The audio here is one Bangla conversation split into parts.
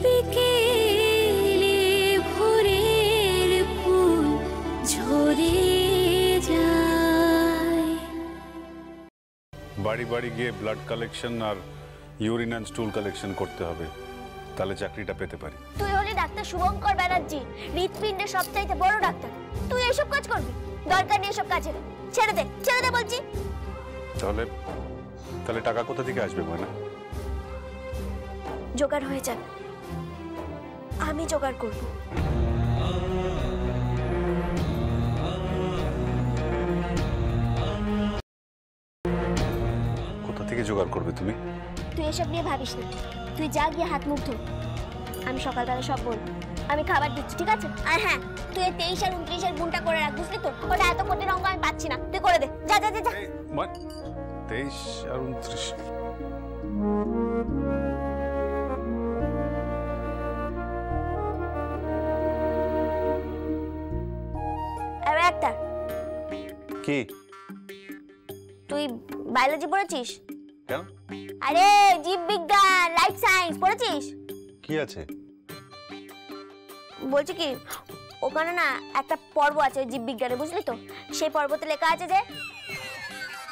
বিকেলে ভোরের ফুল ঝরে যায়। বাড়ি বাড়ি গিয়ে ব্লাড কালেকশন আর ইউরিন অ্যান্ড স্টুল কালেকশন করতে হবে, তাহলে চাকরিটা পেতে পারি। তুই হলি ডাক্তার শুভঙ্কর ব্যানার্জি, হৃৎপিণ্ডের সবচাইতে বড় ডাক্তার। তুই এইসব কাজ করবি? দরকার নেই এসব কাজের, ছেড়ে দে বলছি। তাহলে টাকা কোথা থেকে আসবে ময়না? জোগাড় হয়ে যাবে, আমি জোগাড় করব। কোথা থেকে জোগাড় করবে তুমি? তুই এসব নিয়ে ভাবিস না, তুই যা গিয়ে হাত মুখ ধো, আমি সকালবেলা সব বলবো। আমি খাবার দিচ্ছি, ঠিক আছে? আর হ্যাঁ, তুই 23 আর 29 এর গুণটা করে রাখ, বুঝলি তো? ওটা এত কঠিন অঙ্ক আমি পাচ্ছি না, তুই করে দে। যা যা যা যা। 23 আর 29 আরে একটা কি? তুই বায়োলজি পড়েছিস? কেন? আরে জীববিজ্ঞান, লাইফ সায়েন্স পড়েছিস? কি আছে? বলছি কি, ওখানে না একটা পর্ব আছে জীববিজ্ঞানে, বুঝলি তো? সেই পর্বতে লেখা আছে যে,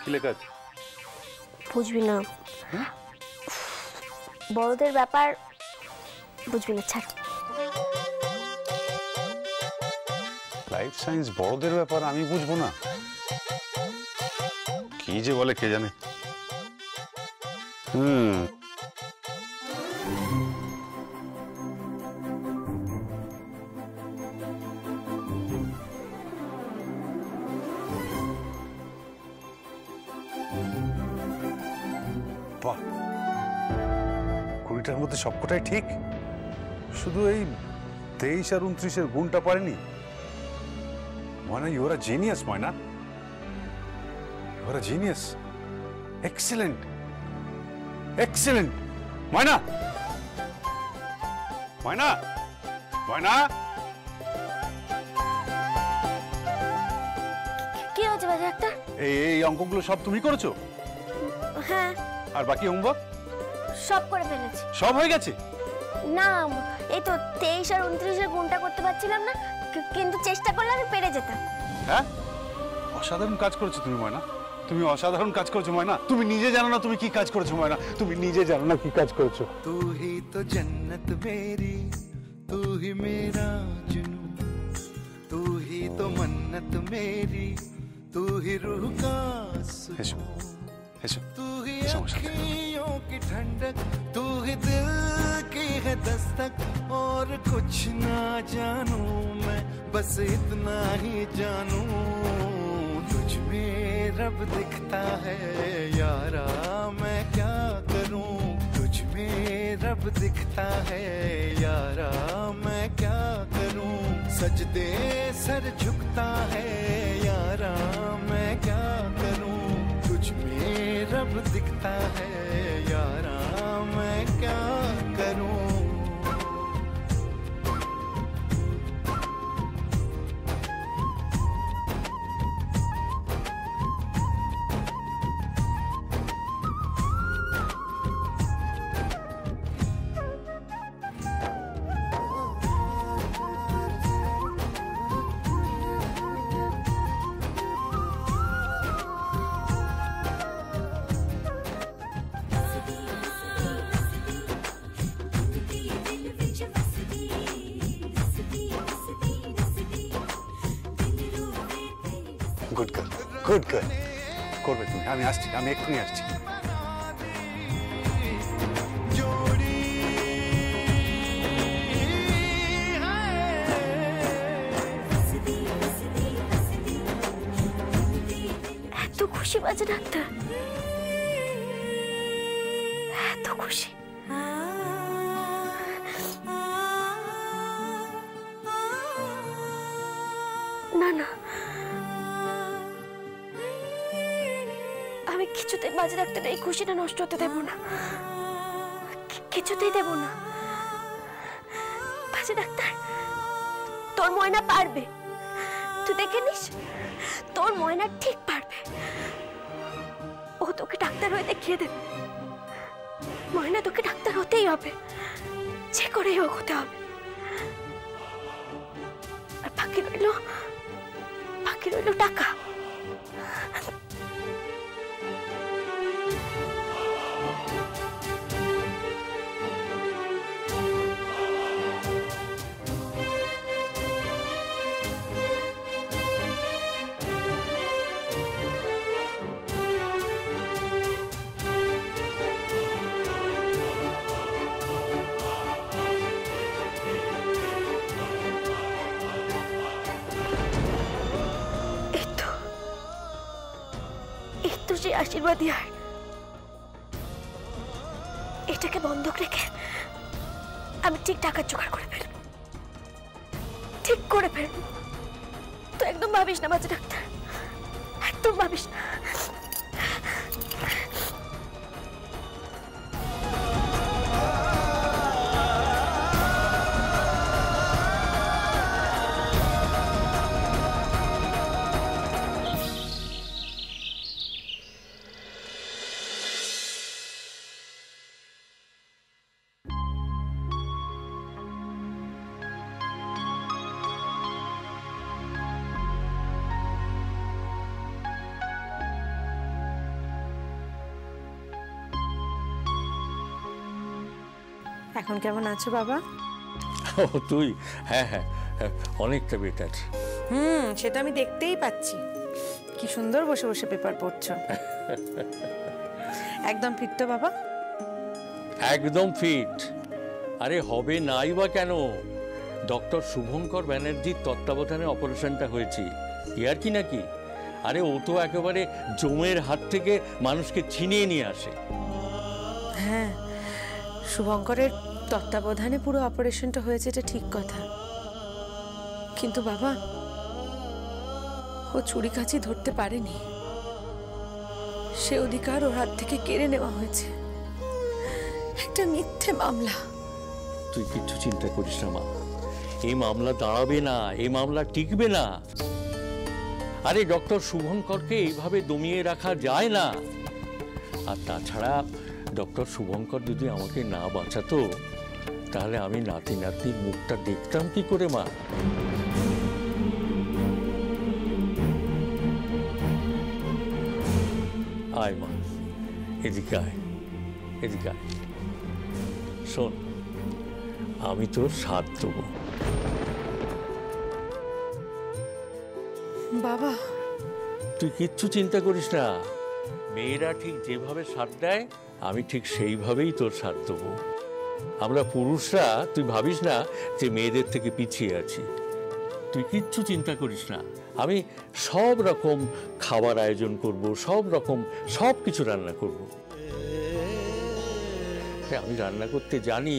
কি লেখা আছে? বুঝবি না, বড়দের ব্যাপার বুঝবি না, ছাড়। লাইফ সায়েন্স বড়দের ব্যাপার, আমি বুঝবো না? কি যে বলে কে জানে। বাহ, 20টার মধ্যে সবকটাই ঠিক, শুধু এই 23 আর 29 এর গুণটা পারেনি। Moyna, you are a genius Moyna, you are a genius. Excellent, excellent Moyna. Moyna, Moyna. কি হয়েছে বাজে একটা? এই অঙ্কগুলো সব তুমি করেছো? হ্যাঁ। আর বাকি হোমওয়ার্ক সব করে ফেলেছি। সব হয়ে গেছে? না, এই তো 23 আর 29 এর গুণটা করতে পারছিলাম না, কিন্তু চেষ্টা করলে আমি পেরে যেতাম। হ্যাঁ, অসাধারণ কাজ করেছো তুমি ময়না, তুমি অসাধারণ কাজ করেছো ময়না। তুমি নিজে জানো না তুমি কি কাজ করেছো ময়না, তুমি নিজে জানো না কি কাজ করেছো। तू ही तो जन्नत मेरी, तू ही मेरा जुनू, तू ही तो मन्नत मेरी, तू ही रूह का सुकून, तू ही अखियों की ठंडक, तू ही दिल की है दस्तक। और कुछ ना जानू मैं, बस इतना ही जानू, तुझ में रब दिखता है यारा, मैं क्या करूं? तुझ में रब दिखता है यारा, मैं क्या करूं? सजदे सर झुकता है यारा, मैं क्या करूं? तुझ में रब दिखता है यारा, मैं क्या करूं? Good girl, good girl. করবে তুমি, আমি আসছি, আমি এক্ষুনি আসছি। এত খুশি বাজে ডাক্তার, এত খুশি। না না, আমি কিছুতেই বাজে ডাক্তার এই খুশিটা নষ্ট হতে দেব না, কিছুতেই দেব না। বাজে ডাক্তার, তোর ময়না পারবে, তুই দেখে নিস, তোর ময়না ঠিক পারবে। ও তোকে ডাক্তার হয়ে দেখিয়ে দেবে। ময়না, তোকে ডাক্তার হতেই হবে, যে করেই হোক হতে হবে। আর বাকি রইল টাকা। সেই আশীর্বাদই আর এটাকে বন্ধক রেখে আমি ঠিক টাকা জোগাড় করে ফেলবো, ঠিক করে ফেলবো। তো একদম ভাবিস না বাজে ডাক্তার, একদম ভাবিস না। এখন কেমন আছো বাবা? ও তুই? হ্যাঁ হ্যাঁ, অনেকটা বেটার। সেটা আমি দেখতেই পাচ্ছি। কি সুন্দর বসে বসে পেপার পড়ছো। একদম ফিট তো বাবা? একদম ফিট। আরে হবে নাই বা কেন? ডক্টর শুভঙ্কর ব্যানার্জির তত্ত্বাবধানে অপারেশনটা হয়েছে, ইয়ার কি নাকি? আরে ও তো একেবারে জমের হাত থেকে মানুষকে ছিনিয়ে নিয়ে আসে। হ্যাঁ, শুভঙ্করের তত্ত্বাবধানে পুরো অপারেশনটা হয়েছে, এটা ঠিক কথা। কিন্তু বাবা, ও ছুরি কাঁচি ধরতে পারেনি, সে অধিকার ওর হাত থেকে কেড়ে নেওয়া হয়েছে। একটা মিথ্যে মামলা। তুই কিচ্ছু চিন্তা করিস না মা, এই মামলা দাঁড়াবে না, এই মামলা টিকবে না। আরে ডক্টর শুভঙ্করকে এইভাবে দমিয়ে রাখা যায় না। আর তাছাড়া ডক্টর শুভঙ্কর যদি আমাকে না বাঁচাতো, তাহলে আমি নাতি নাতির মুখটা দেখতাম কি করে মা? আয় মা, এদিকে আয়, এদিকে আয়। শোন, আমি তোর সাথ দেবো। বাবা, তুই কিচ্ছু চিন্তা করিস না। মেয়েরা ঠিক যেভাবে সাথ দেয়, আমি ঠিক সেইভাবেই তোর সাথ দেবো। আমরা পুরুষরা, তুই ভাবিস না যে মেয়েদের থেকে পিছিয়ে আছি। তুই কিচ্ছু চিন্তা করিস না, আমি সব রকম খাবার আয়োজন করব, সব কিছু রান্না করব। আমি রান্না করতে জানি।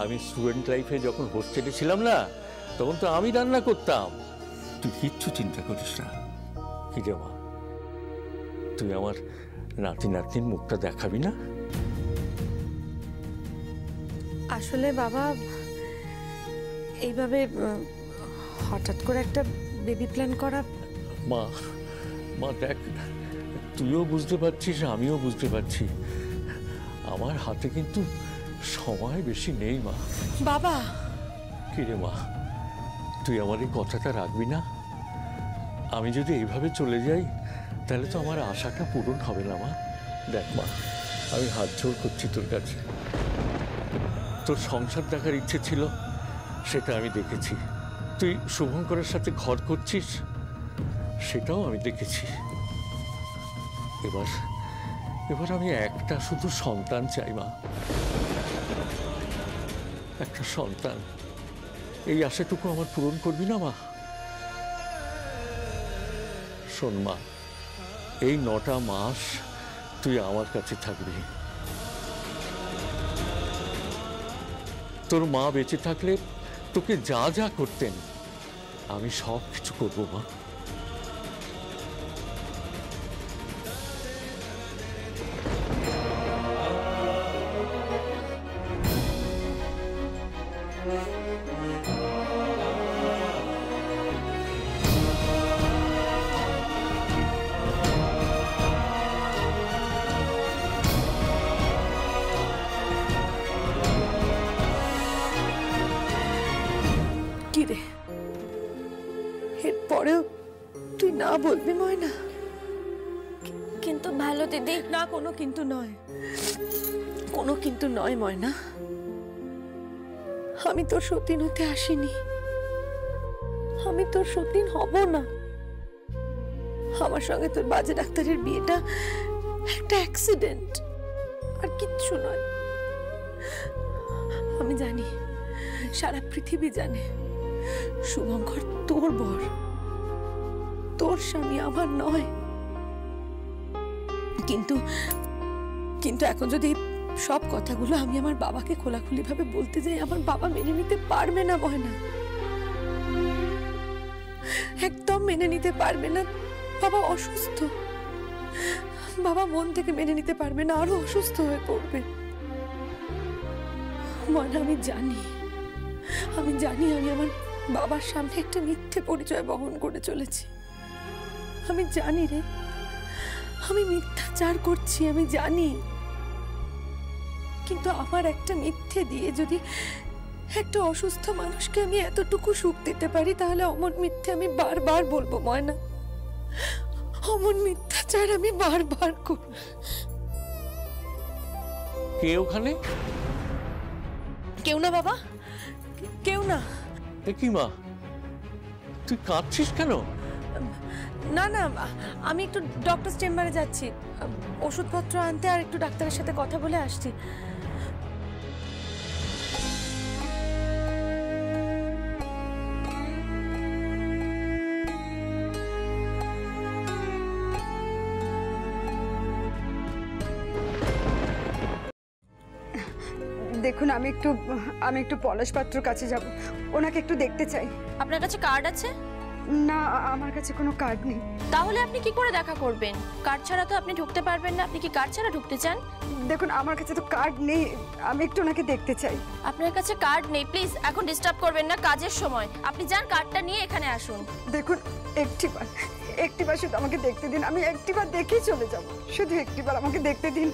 আমি স্টুডেন্ট লাইফে যখন হোস্টেলে ছিলাম না, তখন তো আমি রান্না করতাম। তুই কিচ্ছু চিন্তা করিস না। কি রে মা, তুই আমার নাতি নাতনির মুখটা দেখাবি না? আসলে বাবা, এইভাবে হঠাৎ করে একটা বেবি প্ল্যান করা। মা, মা দেখ, তুইও বুঝতে পারছিস, আমিও বুঝতে পারছি, আমার হাতে কিন্তু সময় বেশি নেই মা। বাবা, কি রে মা, তুই আমার এই কথাটা রাখবি না? আমি যদি এইভাবে চলে যাই, তাহলে তো আমার আশাটা পূরণ হবে না মা। দেখ মা, আমি হাত জোড় করছি তোর কাছে। তোর সংসার দেখার ইচ্ছে ছিল, সেটা আমি দেখেছি। তুই শুভঙ্করের সাথে ঘর করছিস, সেটাও আমি দেখেছি। এবার আমি একটা শুধু সন্তান চাই মা, একটা সন্তান। এই আশাটুকু আমার পূরণ করবি না মা? শোন মা, এই 9টা মাস তুই আমার কাছে থাকবি। তোর মা বেঁচে থাকলে তোকে যা যা করতেন, আমি সব কিছু করবো মা। কি রে, এরপরেও তুই না বলবি ময়না? কিন্তু ভালো দিদি। না, কোনো কিন্তু নয়, কোনো কিন্তু নয় ময়না। আমি তোর সতীন হতে আসিনি, আমি তোর সতীন হব না। আমার সঙ্গে তোর বাজে ডাক্তারের বিয়েটা একটা অ্যাক্সিডেন্ট, আর কিচ্ছু নয়। আমি জানি, সারা পৃথিবী জানে শুভঙ্কর তোর বর, তোর স্বামী, আমার নয়। কিন্তু কিন্তু এখন যদি সব কথাগুলো আমি আমার বাবাকে খোলাখুলি ভাবে বলতে যাই, আমার বাবা মেনে নিতে পারবে না ময়না, একদম মেনে নিতে পারবে না। বাবা অসুস্থ, বাবা মন থেকে মেনে নিতে পারবে না, আরো অসুস্থ হয়ে পড়বে। ময়না, আমি জানি আমি আমার বাবার সামনে একটা মিথ্যে পরিচয় বহন করে চলেছি। আমি জানি রে, আমি মিথ্যাচার করছি, আমি জানি। কিন্তু আমার একটা মিথ্যে দিয়ে যদি একটা অসুস্থ মানুষকে আমি এতটুকু সুখ দিতে পারি, তাহলে অমন মিথ্যে আমি বারবার বলবো ময়না, অমন মিথ্যাচার আমি বারবার করব। কে ওখানে? কেউ না বাবা, কেউ না। কি মা, তুই কাঁদছিস কেন? না না, আমি একটু ডক্টর চেম্বারে যাচ্ছি, ওষুধপত্র আনতে, আর একটু ডাক্তারের সাথে কথা বলে আসছি। দেখুন, আমি একটু পলাশ পাত্রর কাছে যাব, ওনাকে একটু দেখতে চাই। আপনার কাছে কার্ড আছে? না, আমার কাছে কোনো কার্ড নেই। তাহলে আপনি কি করে দেখা করবেন? কার্ড ছাড়া তো আপনি ঢুকতে পারবেন না। আপনি কি কার্ড ছাড়া ঢুকতে চান? দেখুন, আমার কাছে তো কার্ড নেই, আমি একটু ওনাকে দেখতে চাই। আপনার কাছে কার্ড নেই? প্লিজ এখন ডিস্টার্ব করবেন না, কাজের সময়। আপনি যান, কার্ডটা নিয়ে এখানে আসুন। দেখুন, একটিবার শুধু আমাকে দেখতে দিন, আমি একটিবার দেখেই চলে যাব, শুধু একটিবার আমাকে দেখতে দিন।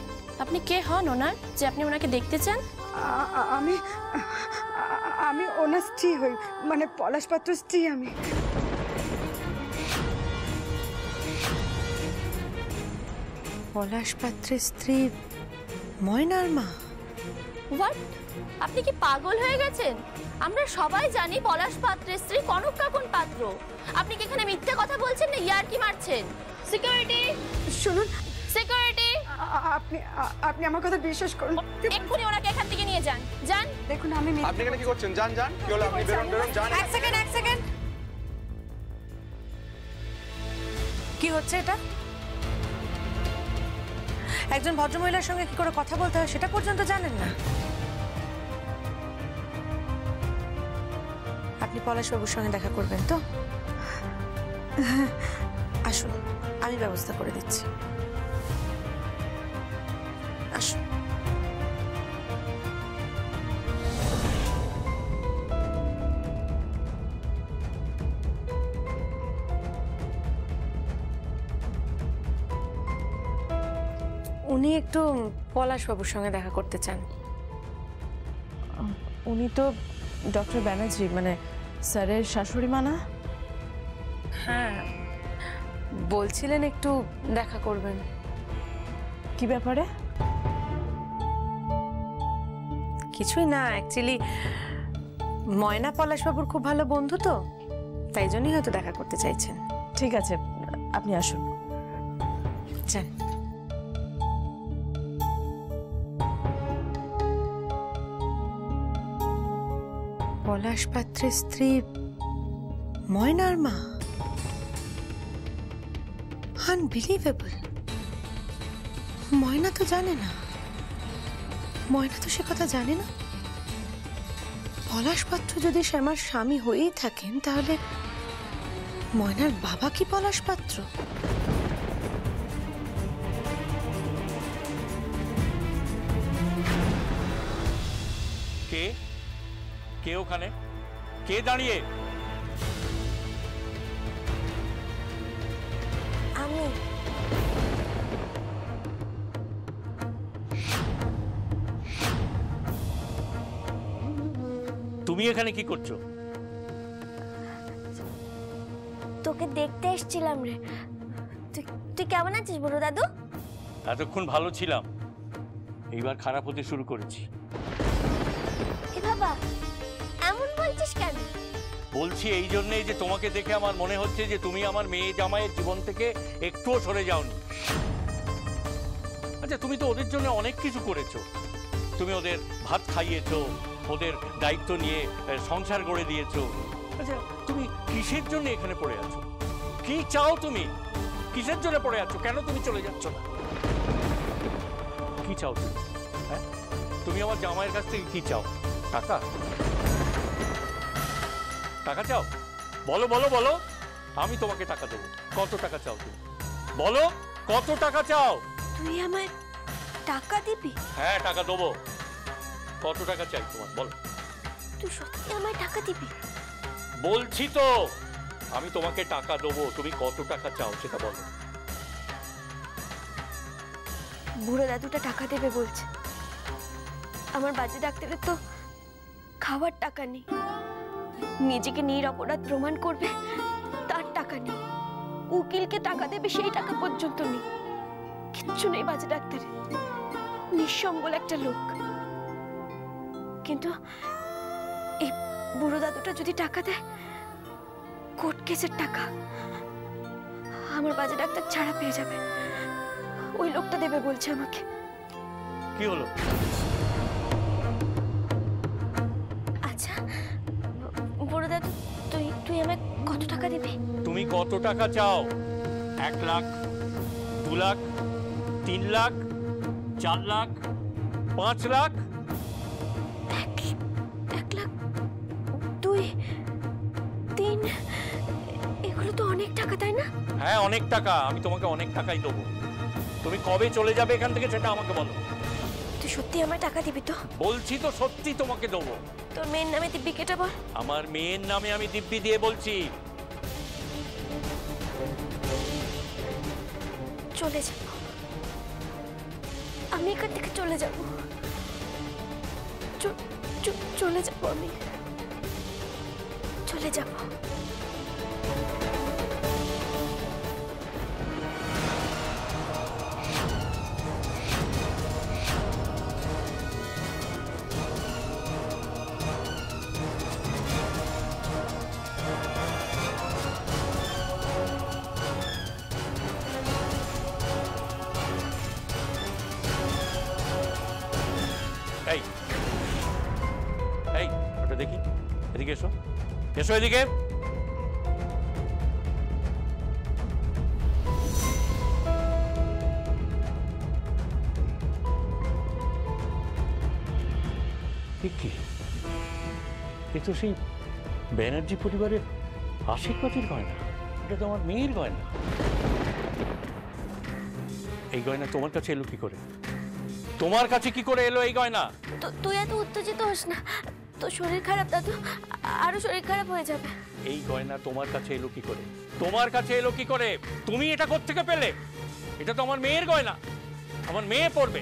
আপনি কে হন ওনার, যে আপনি ওনাকে দেখতে চান? আমি ওনার স্ত্রী হই, মানে পলাশ পাত্র স্ত্রী আমি। পলাশ পাত্রের স্ত্রী ময়নার মা? হোয়াট? আপনি কি পাগল হয়ে গেছেন? আমরা সবাই জানি পলাশ পাত্রের স্ত্রী কনক কাকুন পাত্র। আপনি কি এখানে মিথ্যে কথা বলছেন না ইয়ার্কি মারছেন? সিকিউরিটি শুনুন, সিকিউরিটি, আপনি আমার কথা বিশ্বাস করুন। এক্ষুনি ওনাকে এখান থেকে নিয়ে যান। যান। দেখুন, আপনি এখানে কি করছেন? যান যান, কি হলো? আপনি বেরোন বেরোন, যান। এক সেকেন্ড, কি হচ্ছে এটা? একজন ভদ্রমহিলার সঙ্গে কি করে কথা বলতে হয় সেটা পর্যন্ত জানেন না? আপনি পলাশবাবুর সঙ্গে দেখা করবেন তো? আসুন, আমি ব্যবস্থা করে দিচ্ছি, আসুন। উনি একটু পলাশবাবুর সঙ্গে দেখা করতে চান। উনি তো ডক্টর ব্যানার্জি, মানে স্যারের শাশুড়ি মা না? হ্যাঁ, বলছিলেন একটু দেখা করবেন। কি ব্যাপারে? কিছুই না, অ্যাকচুয়ালি ময়না পলাশবাবুর খুব ভালো বন্ধু তো, তাই জন্যই হয়তো দেখা করতে চাইছেন। ঠিক আছে, আপনি আসুন। যান। পলাশ পাত্রের স্ত্রী ময়নার মা? আনবিলিভেবল। ময়না তো জানে না, ময়না তো সে কথা জানে না। পলাশ পাত্র যদি শ্যামার স্বামী হয়েই থাকেন, তাহলে ময়নার বাবা কি পলাশ পাত্র? কে কে ওখানে? কে দাঁড়িয়ে? আমি। তুমি এখানে কি করছো? তোকে দেখতে এসেছিলাম রে। তুই কেমন আছিস বড় দাদু? এতক্ষণ ভালো ছিলাম, এইবার খারাপ হতে শুরু করেছি। এ বাবা, এমন বলছিস কেন? বলছি এই জন্যই যে তোমাকে দেখে আমার মনে হচ্ছে যে তুমি আমার মেয়ে জামাইয়ের জীবন থেকে একটুও সরে যাওনি। আচ্ছা, তুমি তো ওদের জন্য অনেক কিছু করেছো। তুমি ওদের ভাত খাইয়েছো, ওদের দায়িত্ব নিয়ে সংসার গড়ে দিয়েছো। আচ্ছা, তুমি কিসের জন্য এখানে পড়ে আছো? কি চাও তুমি? কিসের জন্য পড়ে আছো? কেন তুমি চলে যাচ্ছ না? কি চাও তুমি? হ্যাঁ, তুমি আমার জামাইয়ের কাছ থেকে কি চাও? টাকা? টাকা চাও? বলো বলো বলো, আমি তোমাকে টাকা দেবো। কত টাকা চাও তুমি? বলো, কত টাকা চাও? তুই আমায় টাকা দিবি? হ্যাঁ, টাকা দেবো। কত টাকা চাই তোমার, বলো। তুই সত্যি আমায় টাকা দিবি? বলছি তো, আমি তোমাকে টাকা দেবো। তুমি কত টাকা চাও সেটা বলো। বুড়ো দাদুটা টাকা দেবে বলছে। আমার বাজে ডাক্তারের তো খাওয়ার টাকা নেই, নিজেকে নিরপরাধ প্রমাণ করবে তার টাকা নেই, উকিলকে টাকা দেবে সেই টাকা পর্যন্ত নেই, কিচ্ছু নেই বাজে ডাক্তারের। নিঃসম্বল একটা লোক। কিন্তু এই বুড়ো দাদুটা যদি টাকা দেয়, কোর্ট কেসের টাকা, আমার বাজে ডাক্তার ছাড়া পেয়ে যাবে। ওই লোকটা দেবে বলছে আমাকে। কি হলো? আচ্ছা বুড়ো দাদু, তুই আমায় কত টাকা দিবি? তুমি কত টাকা চাও? 1 লাখ, 2 লাখ, 3 লাখ, 4 লাখ, 5 লাখ? 1 লাখ, 2, 3, এগুলো তো অনেক টাকা, তাই না? হ্যাঁ, অনেক টাকা। আমি তোমাকে অনেক টাকাই দেবো। তুমি কবে চলে যাবে এখান থেকে সেটা আমাকে বলো। তুই সত্যি আমায় টাকা দিবি তো? বলছি তো, সত্যি তোমাকে দেবো। তোর মেয়ের নামে দিব্যি কেটে বল। আমার মেয়ের নামে আমি দিব্যি দিয়ে বলছি। চলে যাব, আমি এখান থেকে চলে যাব। চলে যাব, আমি চলে যাব। এই এই, ওটা দেখি। এদিকে এসো, এসো এদিকে। কি, এ তো সেই ব্যানার্জি পরিবারের আশীর্বাদের গয়না। এটা তো আমার মেয়ের গয়না। এই গয়না তোমার কাছে এলো কি করে? তোমার কাছে কি করে এলো এই গয়না? তুই এত উত্তেজিত হোস না, তোর শরীর খারাপ দাদু, আরো শরীর খারাপ হয়ে যাবে। এই গয়না তোমার কাছে এলো কি করে? তোমার কাছে এলো কি করে? তুমি এটা কোত্থেকে পেলে? এটা তো আমার মেয়ের গয়না, আমার মেয়ে পরবে।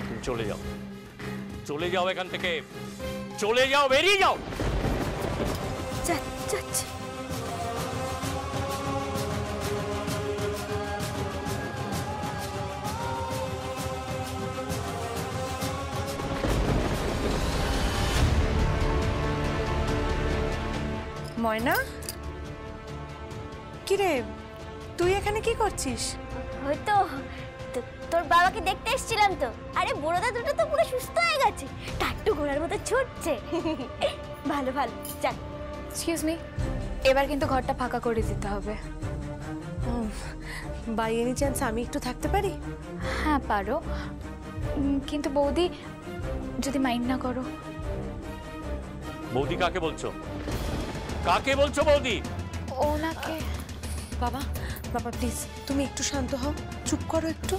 তুমি চলে যাও, চলে যাও এখান থেকে, চলে যাও, বেরিয়ে যাও। যাচ্ছি। ময়না, কিরে তুই এখানে কি করছিস? হয়তো তোর বাবাকে দেখতে এসেছিলাম তো। আরে বুড়ো দাদুটা তো পুরো সুস্থ হয়ে গেছে, টাট্টু ঘোড়ার মতো ছুটছে। ভালো ভালো, চল। এক্সকিউজ মি, এবার কিন্তু ঘরটা ফাঁকা করে দিতে হবে। বাই এনি চান্স আমি একটু থাকতে পারি? হ্যাঁ পারো, কিন্তু বৌদি যদি মাইন্ড না করো। বৌদি কাকে বলছো? কাকে বলছো বৌদি? ওনাকে। বাবা বাবা প্লিজ তুমি একটু শান্ত হও, চুপ করো একটু।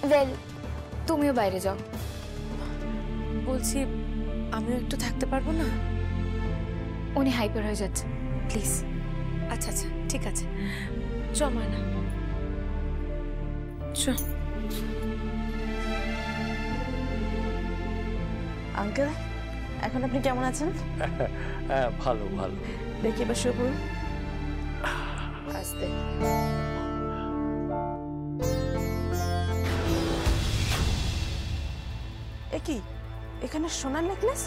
ওয়েল, তুমিও বাইরে যাও। বলছি আমিও একটু থাকতে পারবো না? উনি হাইপার হয়ে যাচ্ছে, প্লিজ। আচ্ছা আচ্ছা ঠিক আছে, চ ময়না চ। আঙ্কেল, এখন আপনি কেমন আছেন? হ্যাঁ ভালো ভালো। দেখি এবার শুয়ে পড়ুন। আস্তে। এ কি, এখানে সোনার নেকলেস?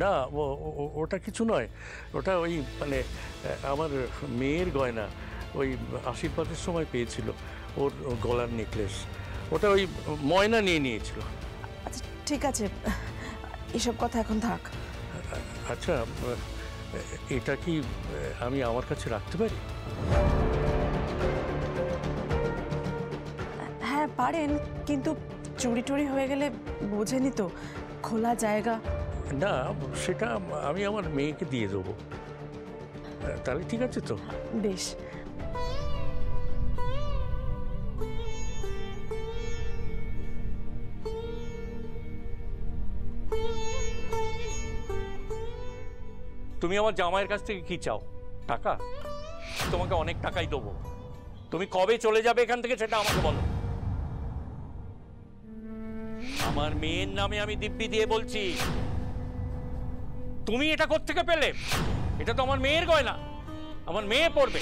না ওটা কিছু নয়, ওটা ওই মানে আমার মেয়ের গয়না, ওই আশীর্বাদের সময় পেয়েছিল ওর গলার নেকলেস, ওটা ওই ময়না নিয়ে নিয়েছিল। আচ্ছা ঠিক আছে, এসব কথা এখন থাক। আচ্ছা এটা কি আমি আমার কাছে রাখতে পারি? হ্যাঁ পারেন, কিন্তু চুরি টুরি হয়ে গেলে বোঝেনি তো, খোলা জায়গা। না সেটা আমি আমার মেয়েকে দিয়ে দেবো, তাহলে ঠিক আছে তো? বেশ। তুমি আমার জামাইয়ের কাছ থেকে কি চাও? টাকা? তোমাকে অনেক টাকাই দেবো। তুমি কবে চলে যাবে এখান থেকে সেটা আমাকে বলো। আমার মেয়ের নামে আমি দিব্যি দিয়ে বলছি, তুমি এটা কোত্থেকে পেলে? এটা তো আমার মেয়ের গয়না, আমার মেয়ে পড়বে।